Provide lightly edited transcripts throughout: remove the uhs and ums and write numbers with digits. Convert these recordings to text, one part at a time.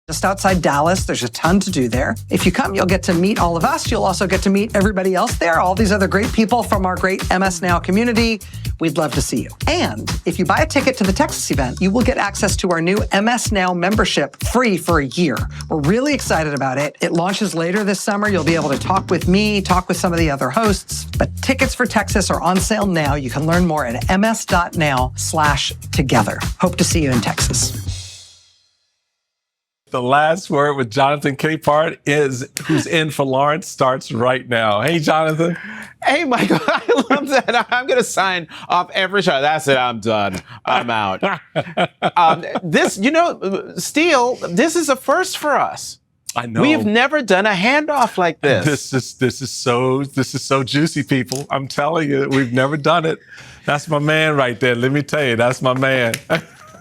just outside Dallas. There's a ton to do there. If you come, you'll get to meet all of us. You'll also get to meet everybody else there, all these other great people from our great MS Now community. We'd love to see you. And if you buy a ticket to the Texas event, you will get access to our new MS Now membership free for a year. We're really excited about it. It launches later this summer. You'll be able to talk with me, talk with some of the other hosts. But tickets for Texas are on sale now. You can learn more at ms.now/together. Hope to see you in Texas. The last word with Jonathan Capehart who's in for Lawrence, starts right now. Hey, Jonathan. Hey, Michael, I love that. I'm going to sign off every show. That's it. I'm done. I'm out. Steele, this is a first for us. I know. We have never done a handoff like this. This is so juicy, people. I'm telling you, we've never done it. That's my man right there. Let me tell you, that's my man.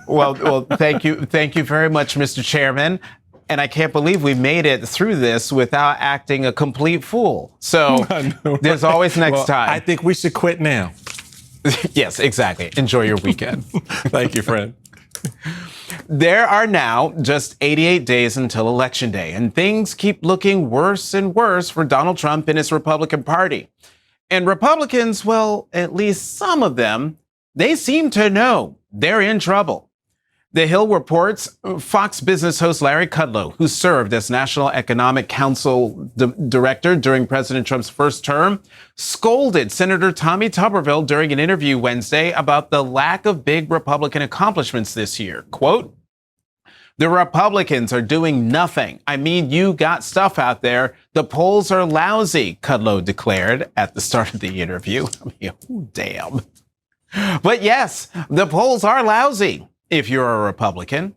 Well, thank you very much, Mr. Chairman. And I can't believe we made it through this without acting a complete fool. So there's always next time. I think we should quit now. Yes, exactly. Enjoy your weekend. Thank you, friend. There are now just 88 days until Election Day, and things keep looking worse and worse for Donald Trump and his Republican Party. And Republicans, well, at least some of them, they seem to know they're in trouble. The Hill reports Fox Business host Larry Kudlow, who served as National Economic Council director during President Trump's first term, scolded Senator Tommy Tuberville during an interview Wednesday about the lack of big Republican accomplishments this year. Quote, "The Republicans are doing nothing. I mean, you got stuff out there. The polls are lousy," Kudlow declared at the start of the interview. I mean, oh, damn. But yes, the polls are lousy. If you're a Republican,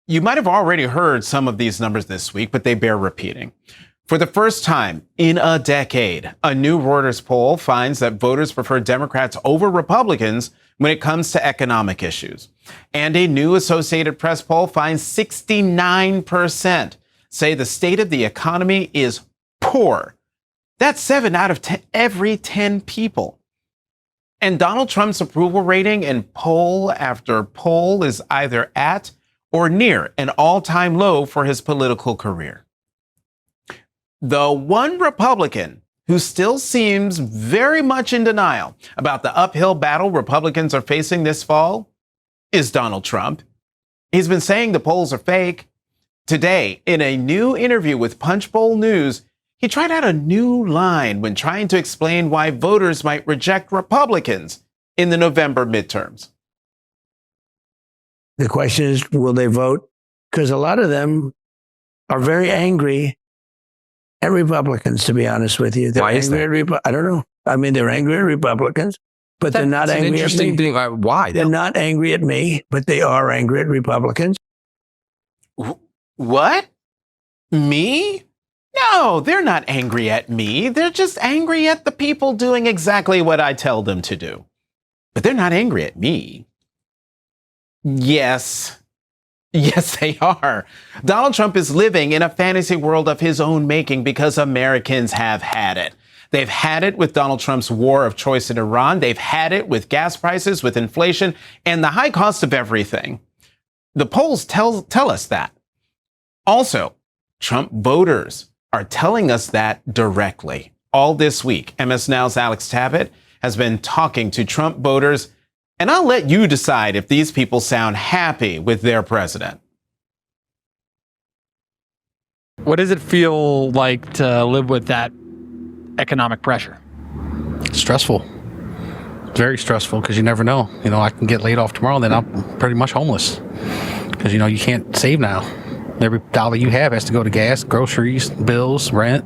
you might have already heard some of these numbers this week, but they bear repeating. For the first time in a decade, a new Reuters poll finds that voters prefer Democrats over Republicans when it comes to economic issues. And a new Associated Press poll finds 69% say the state of the economy is poor. That's 7 out of every 10 people. And Donald Trump's approval rating in poll after poll is either at or near an all-time low for his political career. The one Republican who still seems very much in denial about the uphill battle Republicans are facing this fall is Donald Trump. He's been saying the polls are fake. Today, in a new interview with Punchbowl News, he tried out a new line when trying to explain why voters might reject Republicans in the November midterms. The question is, will they vote? Because a lot of them are very angry at Republicans, to be honest with you. They're Why is that? I don't know. I mean, they're angry at Republicans, but they're not angry at me. Interesting thing. Why? They're not angry at me, but they are angry at Republicans. What? Me? No, they're not angry at me. They're just angry at the people doing exactly what I tell them to do. But they're not angry at me. Yes, they are. Donald Trump is living in a fantasy world of his own making because Americans have had it. They've had it with Donald Trump's war of choice in Iran. They've had it with gas prices, with inflation, and the high cost of everything. The polls tell us that. Also, Trump voters are telling us that directly. All this week, MS Now's Alex Tabbitt has been talking to Trump voters, and I'll let you decide if these people sound happy with their president. What does it feel like to live with that economic pressure? Stressful. Very stressful, because you never know. I can get laid off tomorrow, then I'm pretty much homeless. Because, you can't save now. Every dollar you have has to go to gas, groceries, bills, rent.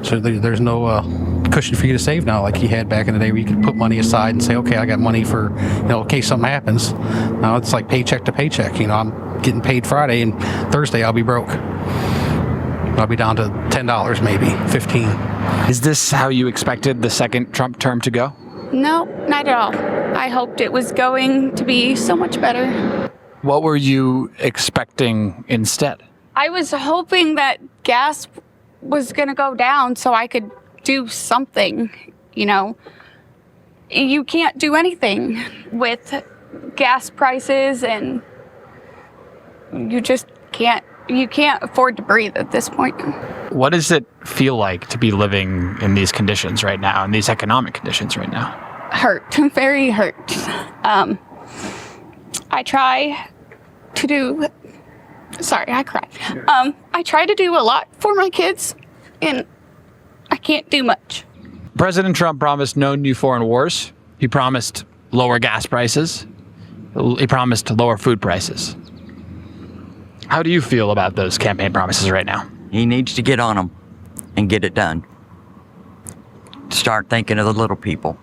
So there's no cushion for you to save now like you had back in the day where you could put money aside and say, okay, I got money for, in case something happens. Now it's like paycheck to paycheck. I'm getting paid Friday, and Thursday I'll be broke. I'll be down to $10, maybe $15. Is this how you expected the second Trump term to go? No, not at all. I hoped it was going to be so much better. What were you expecting instead? I was hoping that gas was going to go down so I could do something, You can't do anything with gas prices, and you just can't you can't afford to breathe at this point. What does it feel like to be living in these conditions right now, in these economic conditions right now? Hurt, very hurt. I try to do, sorry, I cried. I try to do a lot for my kids, and I can't do much. President Trump promised no new foreign wars. He promised lower gas prices. He promised lower food prices. How do you feel about those campaign promises right now? He needs to get on them and get it done. Start thinking of the little people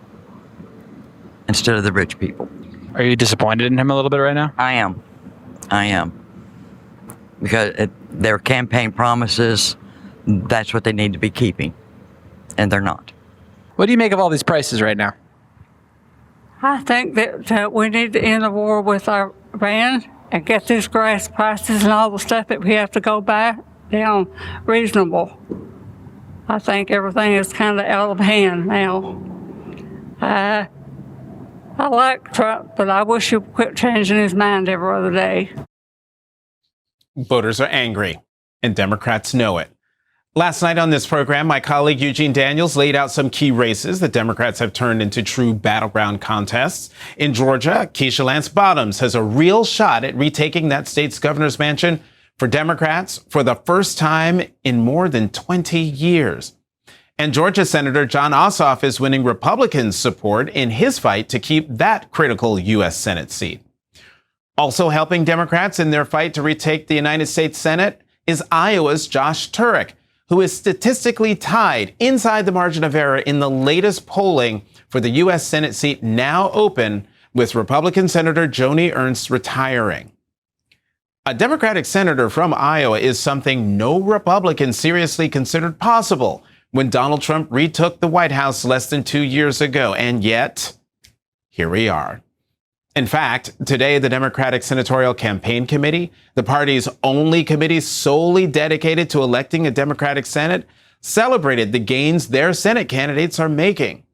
instead of the rich people. Are you disappointed in him a little bit right now? I am. Because their campaign promises, that's what they need to be keeping, and they're not. What do you make of all these prices right now? I think that we need to end the war with Iran and get these gas prices and all the stuff that we have to go buy down reasonable. I think everything is kind of out of hand now. I like Trump, but I wish he would quit changing his mind every other day. Voters are angry, and Democrats know it. Last night on this program, my colleague Eugene Daniels laid out some key races that Democrats have turned into true battleground contests. In Georgia, Keisha Lance Bottoms has a real shot at retaking that state's governor's mansion for Democrats for the first time in more than 20 years. And Georgia Senator Jon Ossoff is winning Republicans' support in his fight to keep that critical U.S. Senate seat. Also helping Democrats in their fight to retake the United States Senate is Iowa's Josh Turek, who is statistically tied inside the margin of error in the latest polling for the U.S. Senate seat now open, with Republican Senator Joni Ernst retiring. A Democratic senator from Iowa is something no Republican seriously considered possible when Donald Trump retook the White House less than 2 years ago. And yet, here we are. In fact, today, the Democratic Senatorial Campaign Committee, the party's only committee solely dedicated to electing a Democratic Senate, celebrated the gains their Senate candidates are making.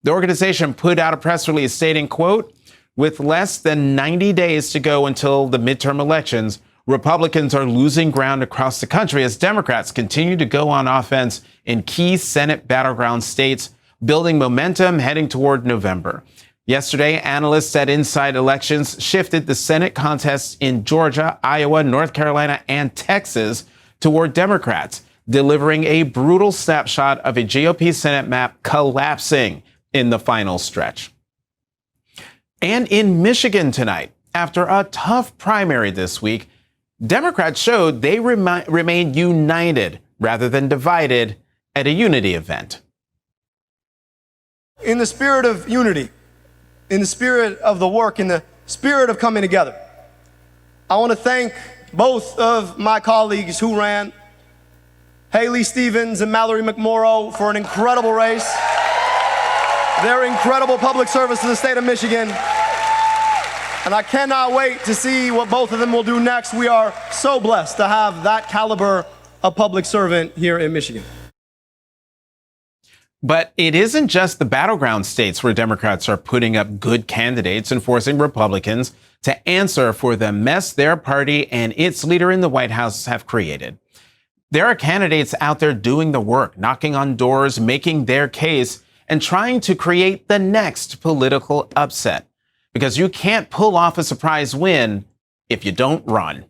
The organization put out a press release stating, quote, "With less than 90 days to go until the midterm elections, Republicans are losing ground across the country as Democrats continue to go on offense in key Senate battleground states, building momentum heading toward November." Yesterday, analysts at Inside Elections shifted the Senate contests in Georgia, Iowa, North Carolina, and Texas toward Democrats, delivering a brutal snapshot of a GOP Senate map collapsing in the final stretch. And in Michigan tonight, after a tough primary this week, Democrats showed they remain united rather than divided at a unity event. In the spirit of unity, in the spirit of the work, in the spirit of coming together, I want to thank both of my colleagues who ran, Haley Stevens and Mallory McMorrow, for an incredible race. Their incredible public service to the state of Michigan. And I cannot wait to see what both of them will do next. We are so blessed to have that caliber of public servant here in Michigan. But it isn't just the battleground states where Democrats are putting up good candidates and forcing Republicans to answer for the mess their party and its leader in the White House have created. There are candidates out there doing the work, knocking on doors, making their case, and trying to create the next political upset. Because you can't pull off a surprise win if you don't run.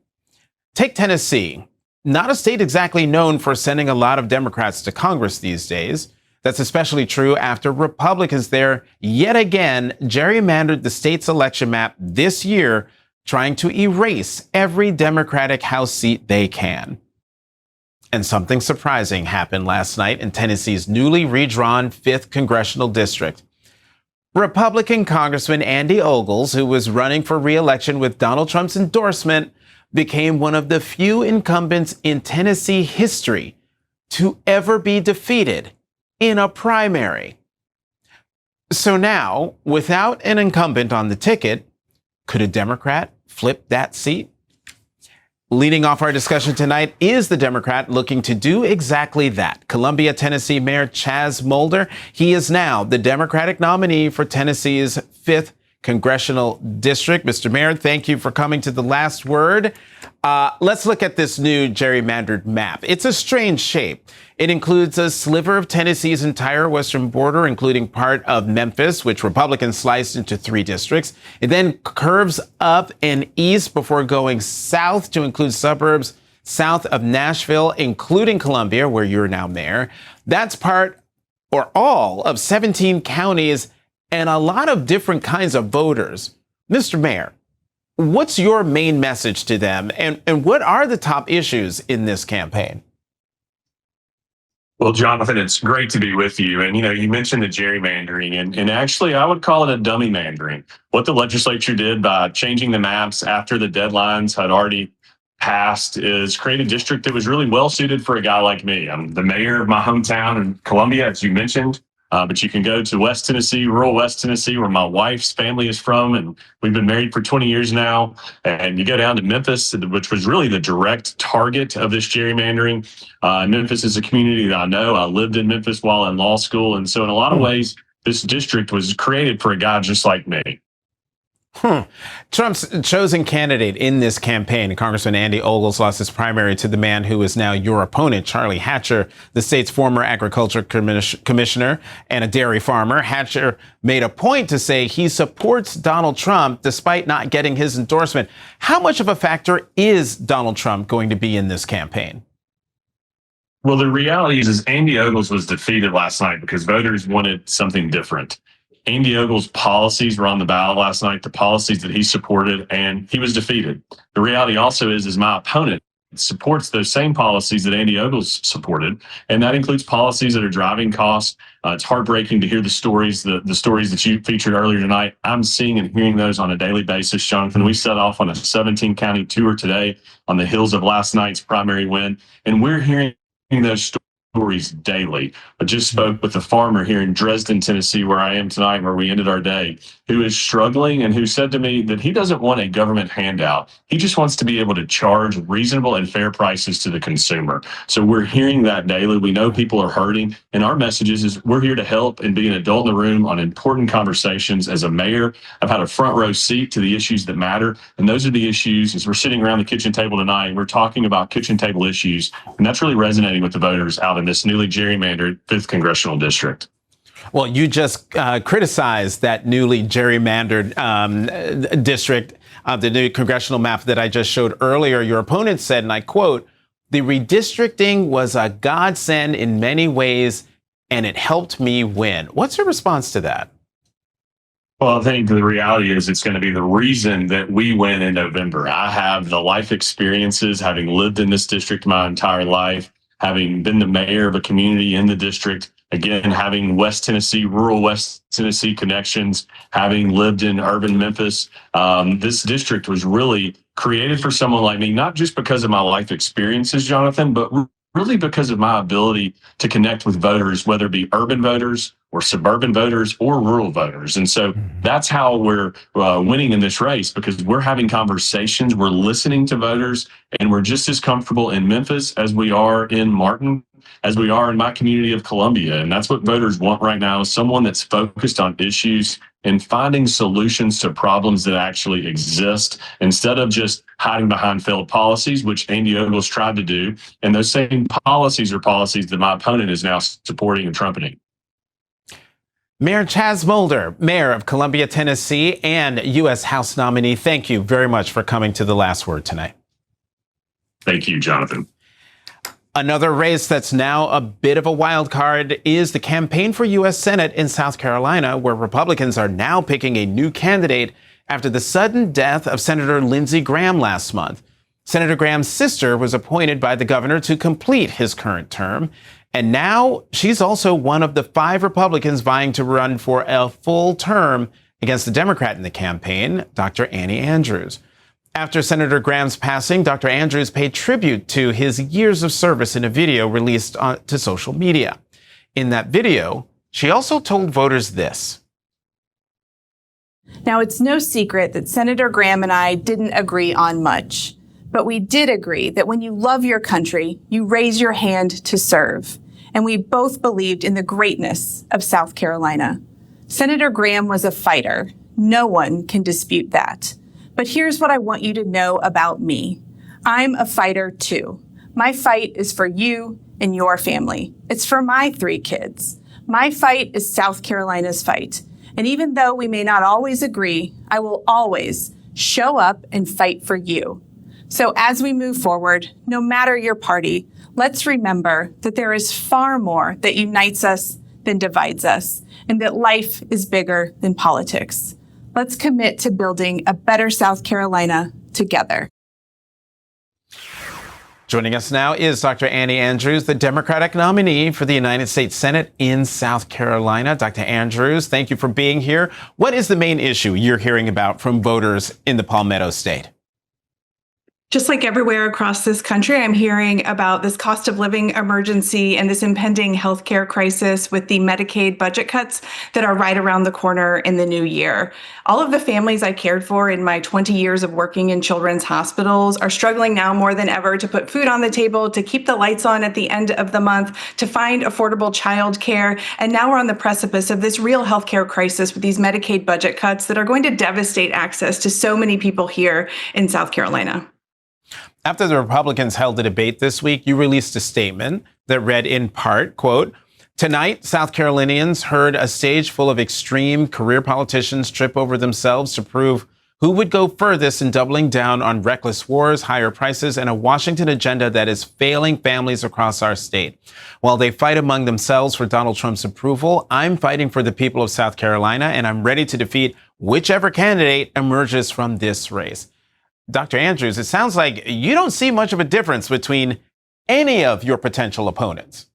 Take Tennessee, not a state exactly known for sending a lot of Democrats to Congress these days. That's especially true after Republicans there yet again gerrymandered the state's election map this year, trying to erase every Democratic House seat they can. And something surprising happened last night in Tennessee's newly redrawn 5th congressional district. Republican Congressman Andy Ogles, who was running for re-election with Donald Trump's endorsement, became one of the few incumbents in Tennessee history to ever be defeated in a primary. So now, without an incumbent on the ticket, could a Democrat flip that seat? Leading off our discussion tonight is the Democrat looking to do exactly that. Columbia, Tennessee Mayor Chaz Molder. He is now the Democratic nominee for Tennessee's 5th congressional district. Mr. Mayor, thank you for coming to The Last Word. Let's look at this new gerrymandered map. It's a strange shape. It includes a sliver of Tennessee's entire western border, including part of Memphis, which Republicans sliced into 3 districts. It then curves up and east before going south to include suburbs south of Nashville, including Columbia, where you're now mayor. That's part or all of 17 counties and a lot of different kinds of voters. Mr. Mayor, what's your main message to them, and what are the top issues in this campaign? Well, Jonathan, it's great to be with you. And, you mentioned the gerrymandering, and actually I would call it a dummy mandering. What the legislature did by changing the maps after the deadlines had already passed is create a district that was really well suited for a guy like me. I'm the mayor of my hometown in Columbia, as you mentioned. But you can go to West Tennessee, rural West Tennessee, where my wife's family is from, and we've been married for 20 years now. And you go down to Memphis, which was really the direct target of this gerrymandering. Memphis is a community that I know. I lived in Memphis while in law school. And so in a lot of ways, this district was created for a guy just like me. Trump's chosen candidate in this campaign, Congressman Andy Ogles, lost his primary to the man who is now your opponent, Charlie Hatcher, the state's former agriculture commissioner and a dairy farmer. Hatcher made a point to say he supports Donald Trump despite not getting his endorsement. How much of a factor is Donald Trump going to be in this campaign? Well, the reality is Andy Ogles was defeated last night because voters wanted something different. Andy Ogles' policies were on the ballot last night, the policies that he supported, and he was defeated. The reality also is my opponent supports those same policies that Andy Ogles supported, and that includes policies that are driving costs. It's heartbreaking to hear the stories that you featured earlier tonight. I'm seeing and hearing those on a daily basis, Jonathan. We set off on a 17-county tour today on the heels of last night's primary win, and we're hearing those stories daily. I just spoke with a farmer here in Dresden, Tennessee, where I am tonight, where we ended our day, who is struggling and who said to me that he doesn't want a government handout. He just wants to be able to charge reasonable and fair prices to the consumer. So we're hearing that daily. We know people are hurting, and our message is we're here to help and be an adult in the room on important conversations. As a mayor, I've had a front row seat to the issues that matter, and those are the issues. As we're sitting around the kitchen table tonight, we're talking about kitchen table issues, and that's really resonating with the voters out in this newly gerrymandered 5th congressional district. Well, you just criticized that newly gerrymandered district, the new congressional map that I just showed earlier. Your opponent said, and I quote, "The redistricting was a godsend in many ways, and it helped me win." What's your response to that? Well, I think the reality is it's going to be the reason that we win in November. I have the life experiences, having lived in this district my entire life, having been the mayor of a community in the district, again, having West Tennessee, rural West Tennessee connections, having lived in urban Memphis. This district was really created for someone like me, not just because of my life experiences, Jonathan, but really because of my ability to connect with voters, whether it be urban voters or suburban voters or rural voters. And so that's how we're winning in this race, because we're having conversations, we're listening to voters, and we're just as comfortable in Memphis as we are in Martin, as we are in my community of Columbia. And that's what voters want right now, is someone that's focused on issues and finding solutions to problems that actually exist, instead of just hiding behind failed policies, which Andy Ogles tried to do. And those same policies are policies that my opponent is now supporting and trumpeting. Mayor Chaz Molder, mayor of Columbia, Tennessee, and U.S. House nominee, thank you very much for coming to The Last Word tonight. Thank you, Jonathan. Another race that's now a bit of a wild card is the campaign for U.S. Senate in South Carolina, where Republicans are now picking a new candidate after the sudden death of Senator Lindsey Graham last month. Senator Graham's sister was appointed by the governor to complete his current term, and now she's also one of the 5 Republicans vying to run for a full term against the Democrat in the campaign, Dr. Annie Andrews. After Senator Graham's passing, Dr. Andrews paid tribute to his years of service in a video released to social media. In that video, she also told voters this. Now, it's no secret that Senator Graham and I didn't agree on much, but we did agree that when you love your country, you raise your hand to serve. And we both believed in the greatness of South Carolina. Senator Graham was a fighter. No one can dispute that. But here's what I want you to know about me. I'm a fighter too. My fight is for you and your family. It's for my 3 kids. My fight is South Carolina's fight. And even though we may not always agree, I will always show up and fight for you. So as we move forward, no matter your party, let's remember that there is far more that unites us than divides us, and that life is bigger than politics. Let's commit to building a better South Carolina together. Joining us now is Dr. Annie Andrews, the Democratic nominee for the United States Senate in South Carolina. Dr. Andrews, thank you for being here. What is the main issue you're hearing about from voters in the Palmetto State? Just like everywhere across this country, I'm hearing about this cost of living emergency and this impending healthcare crisis with the Medicaid budget cuts that are right around the corner in the new year. All of the families I cared for in my 20 years of working in children's hospitals are struggling now more than ever to put food on the table, to keep the lights on at the end of the month, to find affordable childcare. And now we're on the precipice of this real healthcare crisis with these Medicaid budget cuts that are going to devastate access to so many people here in South Carolina. After the Republicans held a debate this week, you released a statement that read in part, quote, "Tonight, South Carolinians heard a stage full of extreme career politicians trip over themselves to prove who would go furthest in doubling down on reckless wars, higher prices, and a Washington agenda that is failing families across our state. While they fight among themselves for Donald Trump's approval, I'm fighting for the people of South Carolina, and I'm ready to defeat whichever candidate emerges from this race." Dr. Andrews, it sounds like you don't see much of a difference between any of your potential opponents.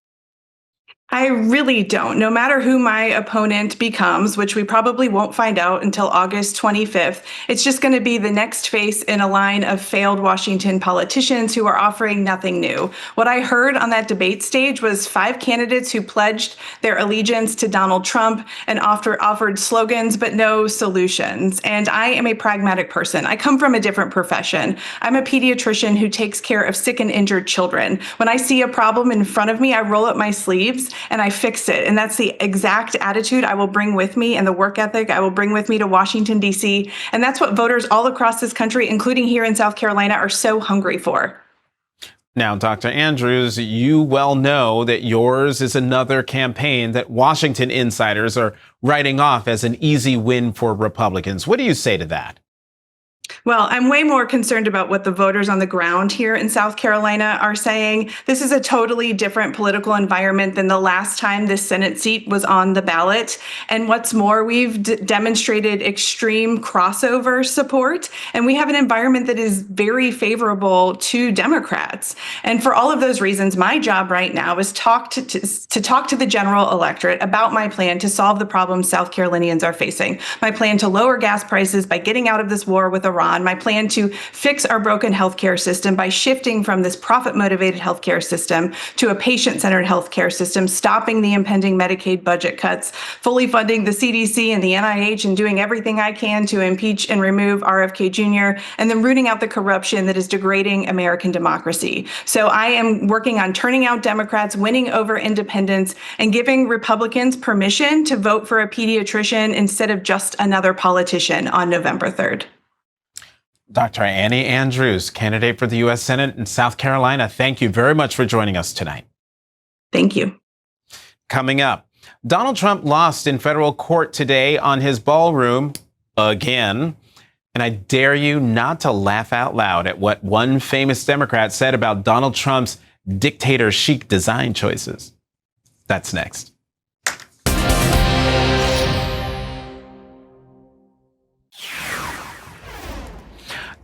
I really don't. No matter who my opponent becomes, which we probably won't find out until August 25th, it's just going to be the next face in a line of failed Washington politicians who are offering nothing new. What I heard on that debate stage was 5 candidates who pledged their allegiance to Donald Trump and offered slogans, but no solutions. And I am a pragmatic person. I come from a different profession. I'm a pediatrician who takes care of sick and injured children. When I see a problem in front of me, I roll up my sleeves and I fix it. And that's the exact attitude I will bring with me and the work ethic I will bring with me to Washington, D.C. And that's what voters all across this country, including here in South Carolina, are so hungry for. Now, Dr. Andrews, you well know that yours is another campaign that Washington insiders are writing off as an easy win for Republicans. What do you say to that? Well, I'm way more concerned about what the voters on the ground here in South Carolina are saying. This is a totally different political environment than the last time this Senate seat was on the ballot. And what's more, we've demonstrated extreme crossover support, and we have an environment that is very favorable to Democrats. And for all of those reasons, my job right now is to talk to the general electorate about my plan to solve the problems South Carolinians are facing. My plan to lower gas prices by getting out of this war with Iran. My plan to fix our broken healthcare system by shifting from this profit-motivated healthcare system to a patient-centered healthcare system, stopping the impending Medicaid budget cuts, fully funding the CDC and the NIH, and doing everything I can to impeach and remove RFK Jr., and then rooting out the corruption that is degrading American democracy. So I am working on turning out Democrats, winning over independents, and giving Republicans permission to vote for a pediatrician instead of just another politician on November 3rd. Dr. Annie Andrews, candidate for the U.S. Senate in South Carolina, thank you very much for joining us tonight. Thank you. Coming up, Donald Trump lost in federal court today on his ballroom again. And I dare you not to laugh out loud at what one famous Democrat said about Donald Trump's dictator chic design choices. That's next.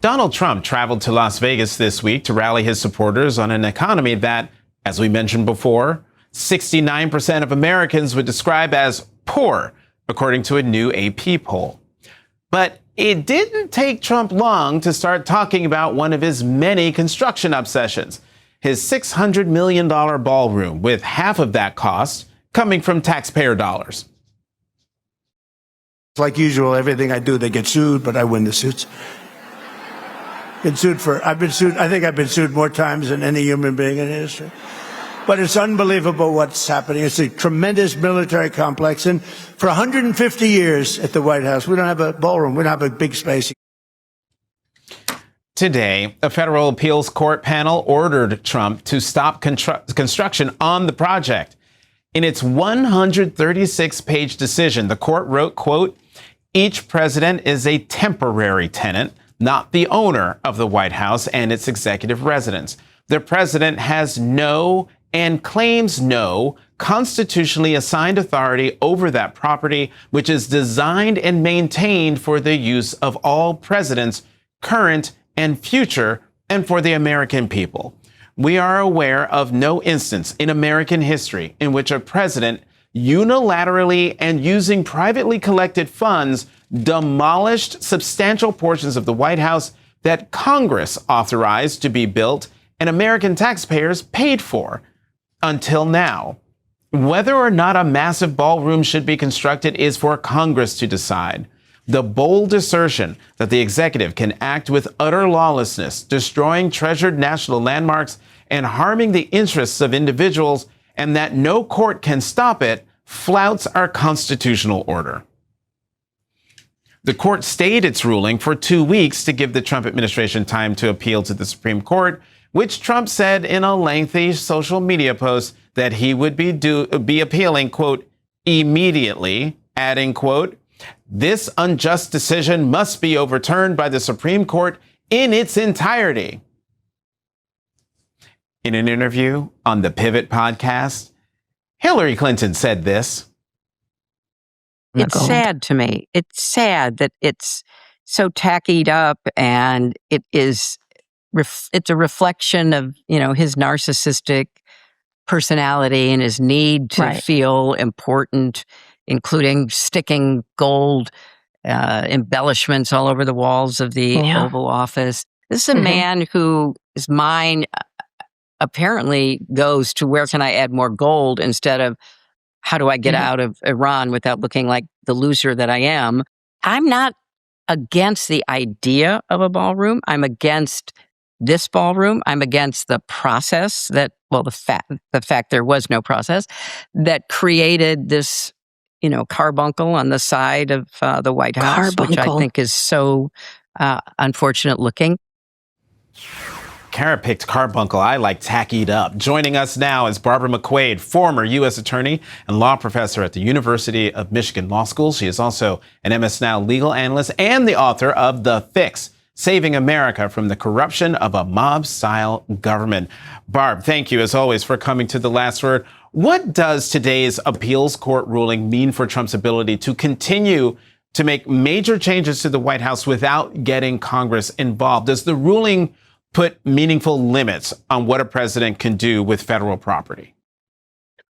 Donald Trump traveled to Las Vegas this week to rally his supporters on an economy that, as we mentioned before, 69% of Americans would describe as poor, according to a new AP poll. But it didn't take Trump long to start talking about one of his many construction obsessions, his $600 million ballroom, with half of that cost coming from taxpayer dollars. Like usual, everything I do, they get sued, but I win the suits. I think I've been sued more times than any human being in history. But it's unbelievable what's happening. It's a tremendous military complex. And for 150 years at the White House, we don't have a ballroom. We don't have a big space. Today, a federal appeals court panel ordered Trump to stop construction on the project. In its 136-page decision, the court wrote, quote, "Each president is a temporary tenant, not the owner of the White House and its executive residence. The president has no and claims no constitutionally assigned authority over that property, which is designed and maintained for the use of all presidents, current and future, and for the American people. We are aware of no instance in American history in which a president unilaterally and using privately collected funds demolished substantial portions of the White House that Congress authorized to be built and American taxpayers paid for until now. Whether or not a massive ballroom should be constructed is for Congress to decide. The bold assertion that the executive can act with utter lawlessness, destroying treasured national landmarks and harming the interests of individuals, and that no court can stop it, flouts our constitutional order." The court stayed its ruling for 2 weeks to give the Trump administration time to appeal to the Supreme Court, which Trump said in a lengthy social media post that he would be appealing, quote, immediately, adding, quote, "This unjust decision must be overturned by the Supreme Court in its entirety." In an interview on the Pivot podcast, Hillary Clinton said this. It's sad to me. It's sad that it's so tackied up, and it's a reflection of, his narcissistic personality and his need to feel important, including sticking gold embellishments all over the walls of the Oval Office. This is a man whose mind apparently goes to where can I add more gold instead of how do I get out of Iran without looking like the loser that I am. I'm not against the idea of a ballroom. I'm against this ballroom. I'm against the process the fact there was no process that created this, carbuncle on the side of the White House, which I think is so unfortunate looking. Kara picked carbuncle. I like tackied up. Joining us now is Barbara McQuade, former U.S. attorney and law professor at the University of Michigan Law School. She is also an MS Now legal analyst and the author of The Fix: Saving America from the Corruption of a Mob-Style Government. Barb, thank you as always for coming to The Last Word. What does today's appeals court ruling mean for Trump's ability to continue to make major changes to the White House without getting Congress involved? Does the ruling put meaningful limits on what a president can do with federal property?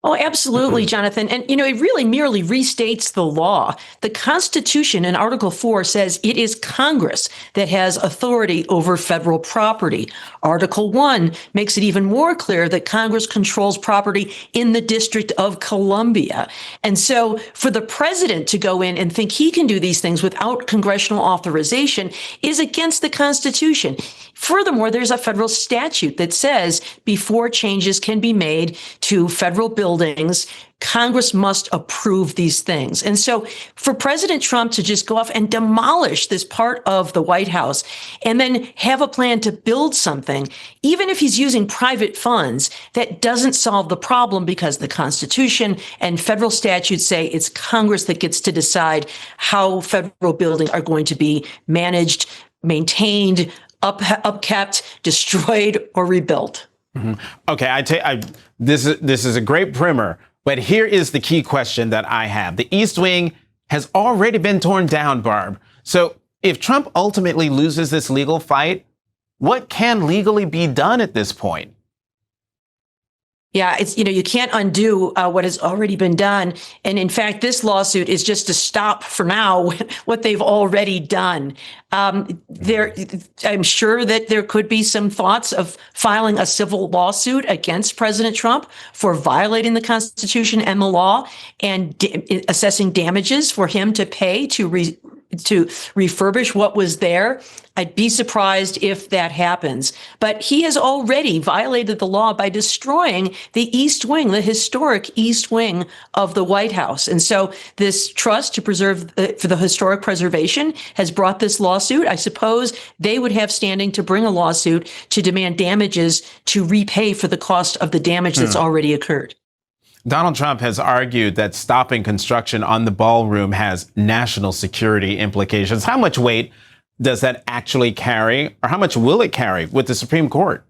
Oh, absolutely, Jonathan. And, it really merely restates the law. The Constitution in Article 4 says it is Congress that has authority over federal property. Article 1 makes it even more clear that Congress controls property in the District of Columbia. And so for the president to go in and think he can do these things without congressional authorization is against the Constitution. Furthermore, there's a federal statute that says before changes can be made to federal buildings, Congress must approve these things. And so for President Trump to just go off and demolish this part of the White House and then have a plan to build something, even if he's using private funds, that doesn't solve the problem because the Constitution and federal statutes say it's Congress that gets to decide how federal buildings are going to be managed, maintained, upkept, destroyed, or rebuilt. Mm-hmm. Okay, this is a great primer, but here is the key question that I have. The East Wing has already been torn down, Barb. So if Trump ultimately loses this legal fight, what can legally be done at this point? Yeah, it's, you can't undo what has already been done. And in fact, this lawsuit is just to stop for now what they've already done. I'm sure that there could be some thoughts of filing a civil lawsuit against President Trump for violating the Constitution and the law and assessing damages for him to pay to refurbish what was there. I'd be surprised if that happens. But he has already violated the law by destroying the East Wing, the historic East Wing of the White House. And so this trust to preserve for the historic preservation has brought this lawsuit. I suppose they would have standing to bring a lawsuit to demand damages to repay for the cost of the damage that's already occurred. Donald Trump has argued that stopping construction on the ballroom has national security implications. How much weight does that actually carry, or how much will it carry with the Supreme Court?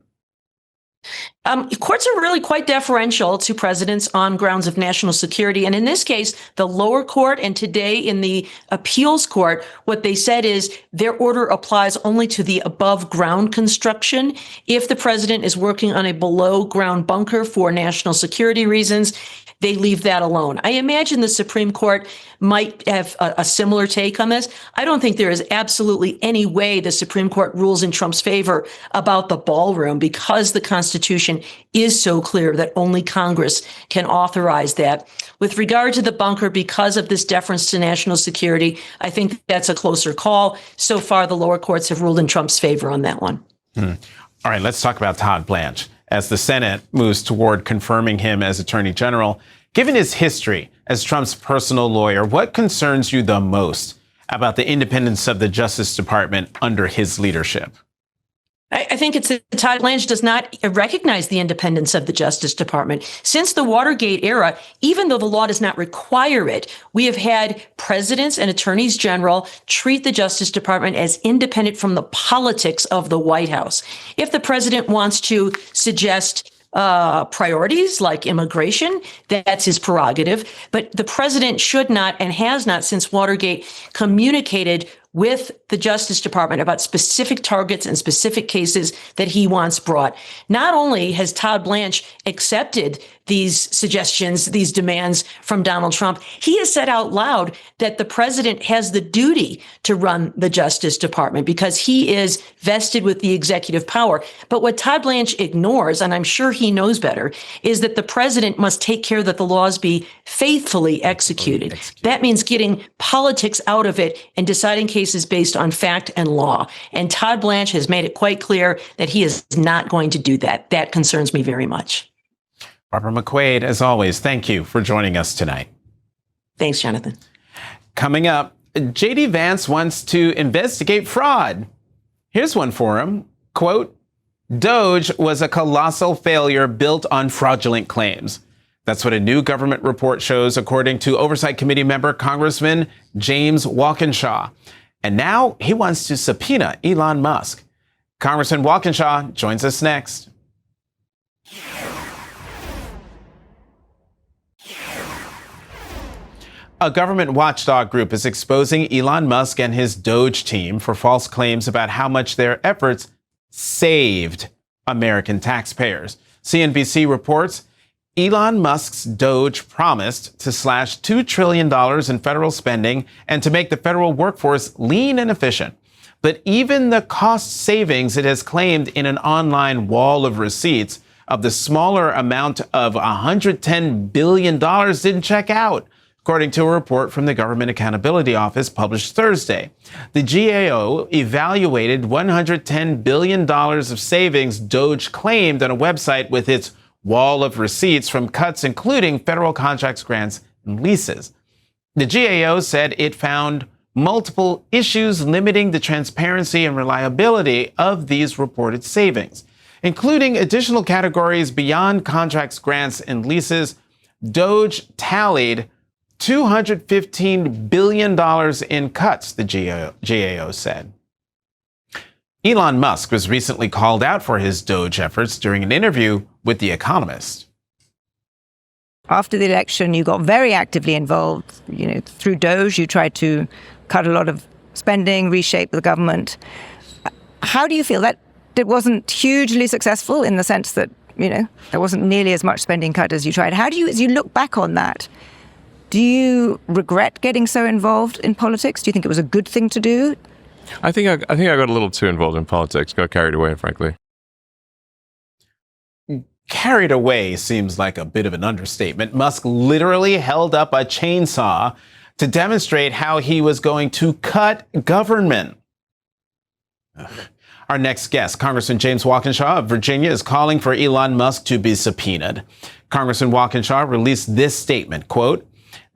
Courts are really quite deferential to presidents on grounds of national security. And in this case, the lower court and today in the appeals court, what they said is their order applies only to the above ground construction. If the president is working on a below ground bunker for national security reasons, they leave that alone. I imagine the Supreme Court might have a similar take on this. I don't think there is absolutely any way the Supreme Court rules in Trump's favor about the ballroom because the Constitution is so clear that only Congress can authorize that. With regard to the bunker, because of this deference to national security, I think that's a closer call. So far, the lower courts have ruled in Trump's favor on that one. All right, let's talk about Todd Blanche. As the Senate moves toward confirming him as Attorney General, given his history as Trump's personal lawyer, what concerns you the most about the independence of the Justice Department under his leadership? I think it's that Todd Blanche does not recognize the independence of the Justice Department. Since the Watergate era, even though the law does not require it, we have had presidents and attorneys general treat the Justice Department as independent from the politics of the White House. If the president wants to suggest priorities like immigration, that's his prerogative. But the president should not and has not since Watergate communicated with the Justice Department about specific targets and specific cases that he wants brought. Not only has Todd Blanche accepted these suggestions, these demands from Donald Trump, he has said out loud that the president has the duty to run the Justice Department because he is vested with the executive power. But what Todd Blanche ignores, and I'm sure he knows better, is that the president must take care that the laws be faithfully executed. That means getting politics out of it and deciding cases based on fact and law. And Todd Blanche has made it quite clear that he is not going to do that. That concerns me very much. Barbara McQuade, as always, thank you for joining us tonight. Thanks, Jonathan. Coming up, J.D. Vance wants to investigate fraud. Here's one for him. Quote, Doge was a colossal failure built on fraudulent claims. That's what a new government report shows, according to Oversight Committee member Congressman James Walkinshaw. And now he wants to subpoena Elon Musk. Congressman Walkinshaw joins us next. A government watchdog group is exposing Elon Musk and his Doge team for false claims about how much their efforts saved American taxpayers. CNBC reports Elon Musk's Doge promised to slash $2 trillion in federal spending and to make the federal workforce lean and efficient. But even the cost savings it has claimed in an online wall of receipts of the smaller amount of $110 billion didn't check out, according to a report from the Government Accountability Office published Thursday. The GAO evaluated $110 billion of savings Doge claimed on a website with its wall of receipts from cuts including federal contracts, grants, and leases. The GAO said it found multiple issues limiting the transparency and reliability of these reported savings, including additional categories beyond contracts, grants, and leases. Doge tallied $215 billion in cuts, the GAO said. Elon Musk was recently called out for his Doge efforts during an interview with The Economist. After the election, you got very actively involved. Through Doge, you tried to cut a lot of spending, reshape the government. How do you feel that it wasn't hugely successful in the sense that, there wasn't nearly as much spending cut as you tried? How do you, as you look back on that, do you regret getting so involved in politics? Do you think it was a good thing to do? I think I got a little too involved in politics, got carried away, frankly. Carried away seems like a bit of an understatement. Musk literally held up a chainsaw to demonstrate how he was going to cut government. Our next guest, Congressman James Walkinshaw of Virginia, is calling for Elon Musk to be subpoenaed. Congressman Walkinshaw released this statement, quote,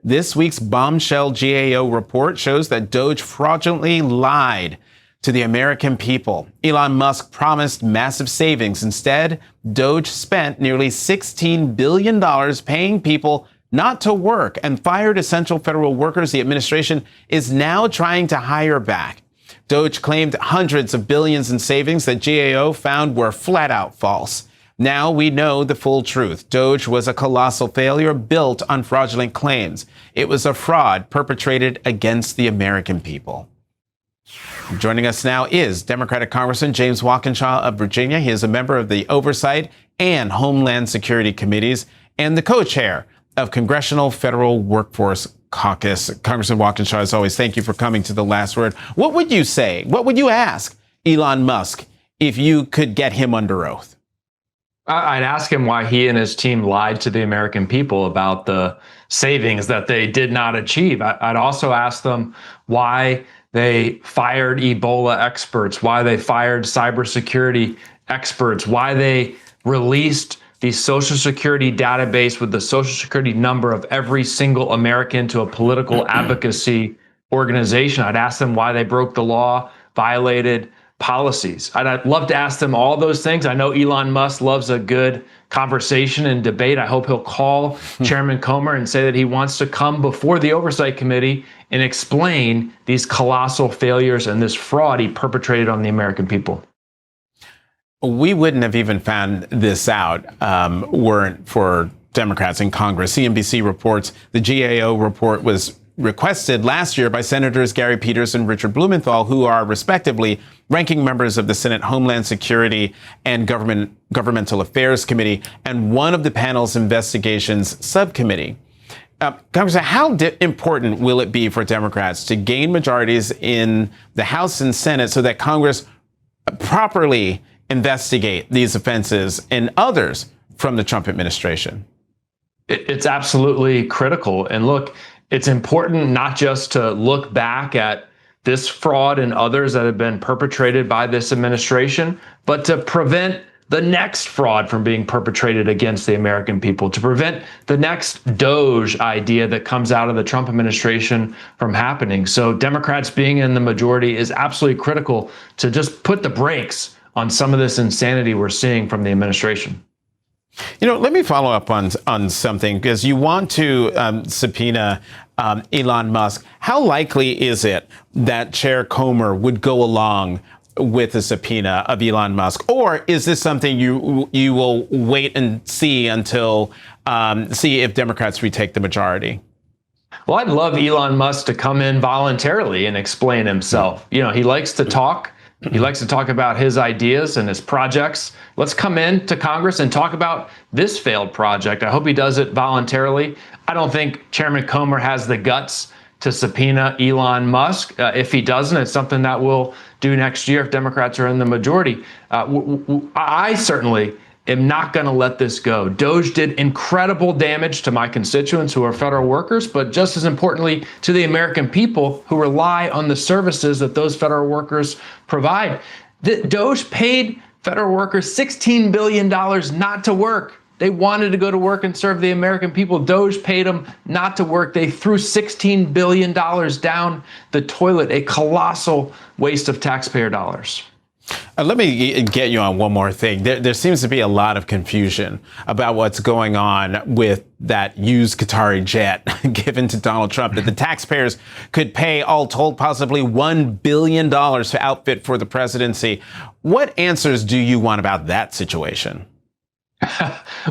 "This week's bombshell GAO report shows that Doge fraudulently lied to the American people. Elon Musk promised massive savings. Instead, Doge spent nearly $16 billion paying people not to work and fired essential federal workers the administration is now trying to hire back. Doge claimed hundreds of billions in savings that GAO found were flat out false. Now we know the full truth. Doge was a colossal failure built on fraudulent claims. It was a fraud perpetrated against the American people." Joining us now is Democratic Congressman James Walkinshaw of Virginia. He is a member of the Oversight and Homeland Security Committees and the co-chair of Congressional Federal Workforce Caucus. Congressman Walkinshaw, as always, thank you for coming to The Last Word. What would you say? What would you ask Elon Musk if you could get him under oath? I'd ask him why he and his team lied to the American people about the savings that they did not achieve. I'd also ask them why they fired Ebola experts, why they fired cybersecurity experts, why they released the Social Security database with the Social Security number of every single American to a political advocacy organization. I'd ask them why they broke the law, violated policies. I'd love to ask them all those things. I know Elon Musk loves a good conversation and debate. I hope he'll call Chairman Comer and say that he wants to come before the Oversight Committee and explain these colossal failures and this fraud he perpetrated on the American people. We wouldn't have even found this out weren't for Democrats in Congress. CNBC reports the GAO report was requested last year by Senators Gary Peters and Richard Blumenthal, who are respectively ranking members of the Senate Homeland Security and Governmental Affairs Committee and one of the panel's investigations subcommittee. Congressman, how important will it be for Democrats to gain majorities in the House and Senate so that Congress properly investigate these offenses and others from the Trump administration? It's absolutely critical. And look, it's important not just to look back at this fraud and others that have been perpetrated by this administration, but to prevent the next fraud from being perpetrated against the American people, to prevent the next Doge idea that comes out of the Trump administration from happening. So Democrats being in the majority is absolutely critical to just put the brakes on some of this insanity we're seeing from the administration. You know, let me follow up on something, because you want to subpoena Elon Musk. How likely is it that Chair Comer would go along with a subpoena of Elon Musk? Or is this something you will wait and see until see if Democrats retake the majority? Well, I'd love Elon Musk to come in voluntarily and explain himself. You know, he likes to talk. He likes to talk about his ideas and his projects. Let's come in to Congress and talk about this failed project. I hope he does it voluntarily. I don't think Chairman Comer has the guts to subpoena Elon Musk. If he doesn't, it's something that we'll do next year if Democrats are in the majority. I certainly am not going to let this go. Doge did incredible damage to my constituents who are federal workers, but just as importantly to the American people who rely on the services that those federal workers provide. Doge paid federal workers $16 billion not to work. They wanted to go to work and serve the American people. Doge paid them not to work. They threw $16 billion down the toilet, a colossal waste of taxpayer dollars. Let me get you on one more thing. There seems to be a lot of confusion about what's going on with that used Qatari jet given to Donald Trump, that the taxpayers could pay, all told, possibly $1 billion to outfit for the presidency. What answers do you want about that situation?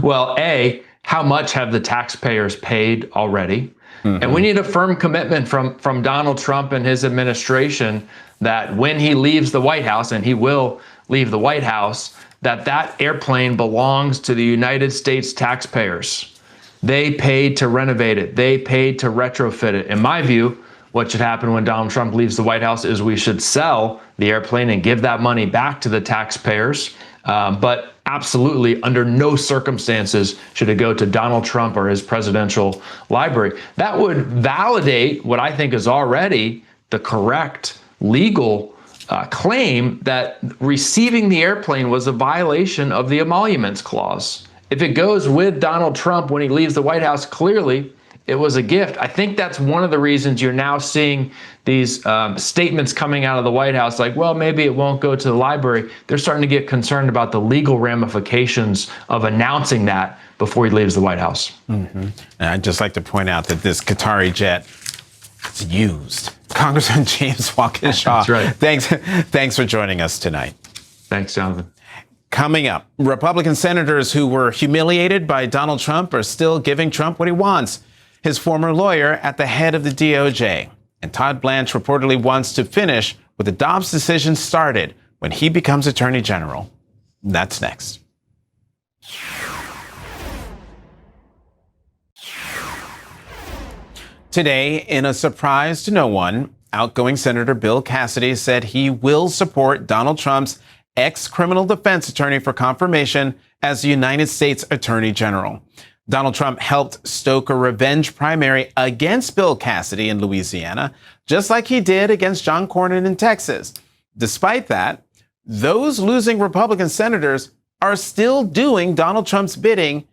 Well, A, how much have the taxpayers paid already? And we need a firm commitment from Donald Trump and his administration that when he leaves the White House, and he will leave the White House, that airplane belongs to the United States taxpayers. They paid to renovate it. They paid to retrofit it. In my view, what should happen when Donald Trump leaves the White House is we should sell the airplane and give that money back to the taxpayers. But absolutely, under no circumstances should it go to Donald Trump or his presidential library. That would validate what I think is already the correct legal claim that receiving the airplane was a violation of the Emoluments Clause. If it goes with Donald Trump when he leaves the White House, clearly it was a gift. I think that's one of the reasons you're now seeing these statements coming out of the White House like, well, maybe it won't go to the library. They're starting to get concerned about the legal ramifications of announcing that before he leaves the White House. Mm-hmm. And I'd just like to point out that this Qatari jet is used. Congressman James Walkinshaw, That's right. Thanks for joining us tonight. Thanks, Jonathan. Coming up, Republican senators who were humiliated by Donald Trump are still giving Trump what he wants. His former lawyer at the head of the DOJ. And Todd Blanche reportedly wants to finish what the Dobbs decision started when he becomes Attorney General. That's next. Today, in a surprise to no one, outgoing Senator Bill Cassidy said he will support Donald Trump's ex-criminal defense attorney for confirmation as the United States Attorney General. Donald Trump helped stoke a revenge primary against Bill Cassidy in Louisiana, just like he did against John Cornyn in Texas. Despite that, those losing Republican senators are still doing Donald Trump's bidding,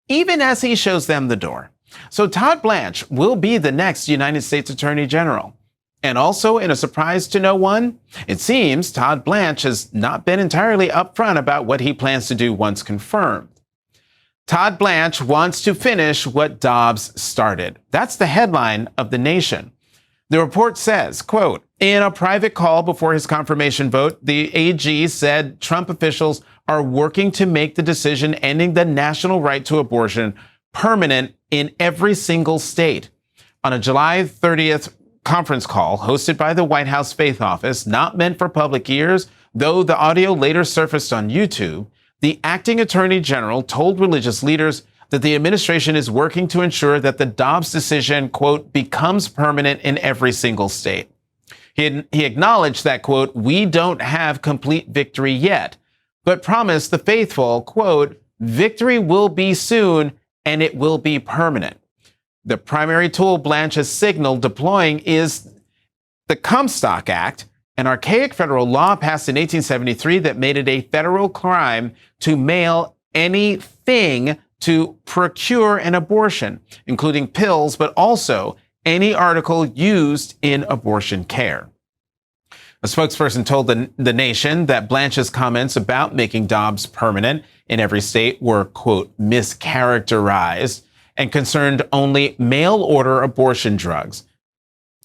even as he shows them the door. So Todd Blanche will be the next United States Attorney General. And also, in a surprise to no one, it seems Todd Blanche has not been entirely upfront about what he plans to do once confirmed. Todd Blanche wants to finish what Dobbs started. That's the headline of The Nation. The report says, quote, in a private call before his confirmation vote, the AG said Trump officials are working to make the decision ending the national right to abortion permanent in every single state. On a July 30th conference call hosted by the White House Faith Office, not meant for public ears, though the audio later surfaced on YouTube, the acting attorney general told religious leaders that the administration is working to ensure that the Dobbs decision, quote, becomes permanent in every single state. He acknowledged that, quote, we don't have complete victory yet, but promised the faithful, quote, victory will be soon and it will be permanent. The primary tool Blanche has signaled deploying is the Comstock Act, an archaic federal law passed in 1873 that made it a federal crime to mail anything to procure an abortion, including pills, but also any article used in abortion care. A spokesperson told the Nation that Blanche's comments about making Dobbs permanent in every state were, quote, mischaracterized and concerned only mail-order abortion drugs.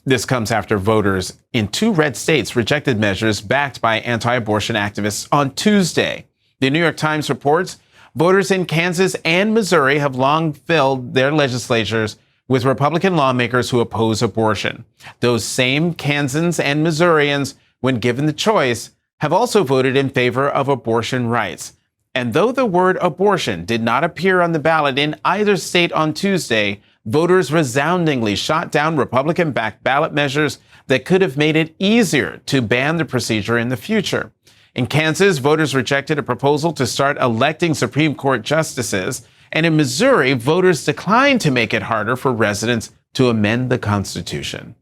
This comes after voters in 2 red states rejected measures backed by anti-abortion activists on Tuesday. The New York Times reports voters in Kansas and Missouri have long filled their legislatures with Republican lawmakers who oppose abortion. Those same Kansans and Missourians, when given the choice, have also voted in favor of abortion rights. And though the word abortion did not appear on the ballot in either state on Tuesday, voters resoundingly shot down Republican-backed ballot measures that could have made it easier to ban the procedure in the future. In Kansas, voters rejected a proposal to start electing Supreme Court justices. And in Missouri, voters declined to make it harder for residents to amend the Constitution.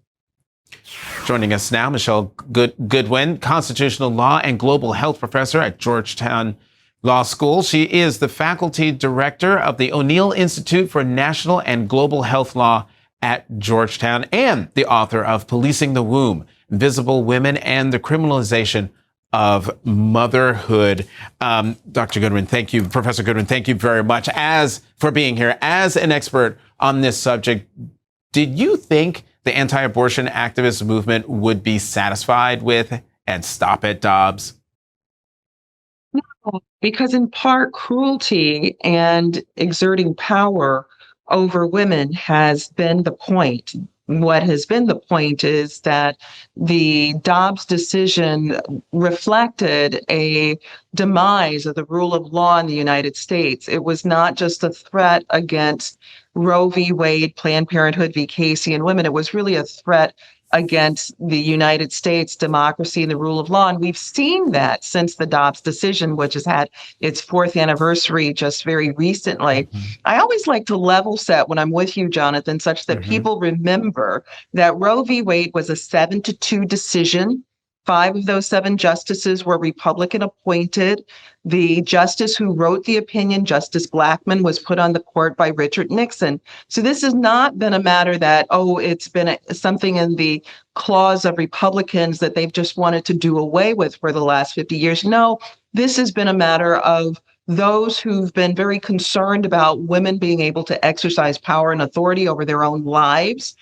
Joining us now, Michelle Goodwin, constitutional law and global health professor at Georgetown Law School. She is the faculty director of the O'Neill Institute for National and Global Health Law at Georgetown and the author of Policing the Womb, Invisible Women and the Criminalization of Motherhood. Dr. Goodwin, thank you. Professor Goodwin, thank you very much for being here as an expert on this subject. Did you think the anti-abortion activist movement would be satisfied with and stop at Dobbs? No, because in part cruelty and exerting power over women has been the point. What has been the point is that the Dobbs decision reflected a demise of the rule of law in the United States. It was not just a threat against Roe v. Wade, Planned Parenthood v. Casey, and women. It was really a threat against the United States, democracy, and the rule of law. And we've seen that since the Dobbs decision, which has had its 4th anniversary just very recently. I always like to level set when I'm with you, Jonathan, such that people remember that Roe v. Wade was a 7-2 decision. 5 of those 7 justices were Republican appointed. The justice who wrote the opinion, Justice Blackmun, was put on the court by Richard Nixon. So this has not been a matter that, it's been something in the clause of Republicans that they've just wanted to do away with for the last 50 years. No, this has been a matter of those who've been very concerned about women being able to exercise power and authority over their own lives.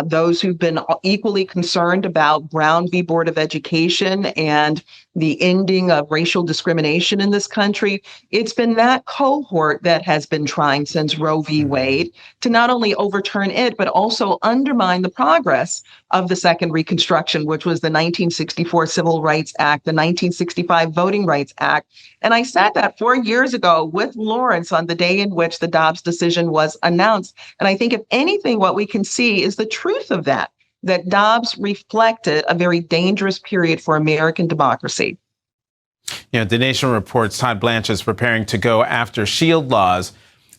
Those who've been equally concerned about Brown v. Board of Education and the ending of racial discrimination in this country. It's been that cohort that has been trying since Roe v. Wade to not only overturn it, but also undermine the progress of the Second Reconstruction, which was the 1964 Civil Rights Act, the 1965 Voting Rights Act. And I said that 4 years ago with Lawrence on the day in which the Dobbs decision was announced. And I think if anything, what we can see is the truth of that Dobbs reflected a very dangerous period for American democracy. The Nation reports Todd Blanche is preparing to go after shield laws.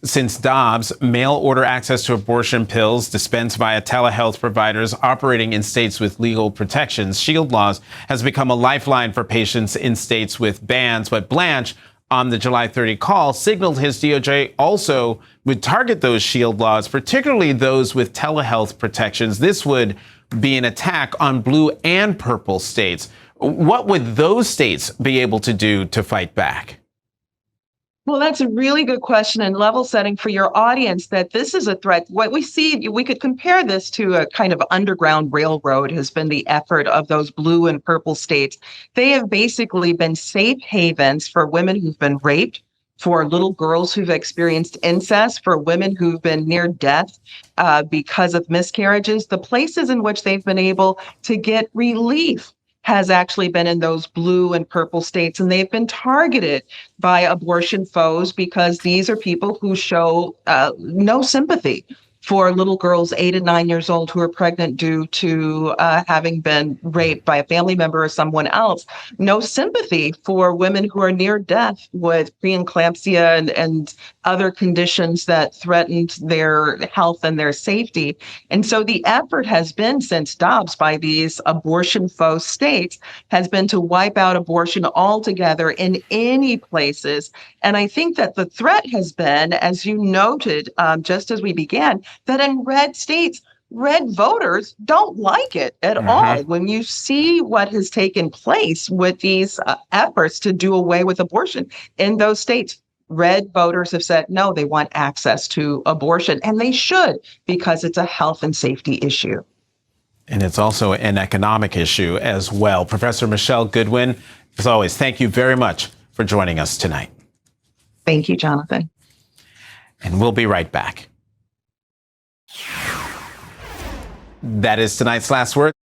Since Dobbs, mail order access to abortion pills dispensed via telehealth providers operating in states with legal protections, shield laws has become a lifeline for patients in states with bans. But Blanche, on the July 30 call, signaled his DOJ also would target those shield laws, particularly those with telehealth protections. This would be an attack on blue and purple states. What would those states be able to do to fight back? Well, that's a really good question and level setting for your audience that this is a threat. What we see, we could compare this to a kind of underground railroad has been the effort of those blue and purple states. They have basically been safe havens for women who've been raped, for little girls who've experienced incest, for women who've been near death because of miscarriages. The places in which they've been able to get relief has actually been in those blue and purple states, and they've been targeted by abortion foes because these are people who show no sympathy for little girls 8 and 9 years old who are pregnant due to having been raped by a family member or someone else. No sympathy for women who are near death with preeclampsia and other conditions that threatened their health and their safety. And so the effort has been since Dobbs by these abortion foe states has been to wipe out abortion altogether in any places. And I think that the threat has been, as you noted, just as we began, that in red states, red voters don't like it at all. When you see what has taken place with these efforts to do away with abortion in those states, red voters have said, no, they want access to abortion, and they should, because it's a health and safety issue. And it's also an economic issue as well. Professor Michelle Goodwin, as always, thank you very much for joining us tonight. Thank you, Jonathan. And we'll be right back. That is tonight's Last Word.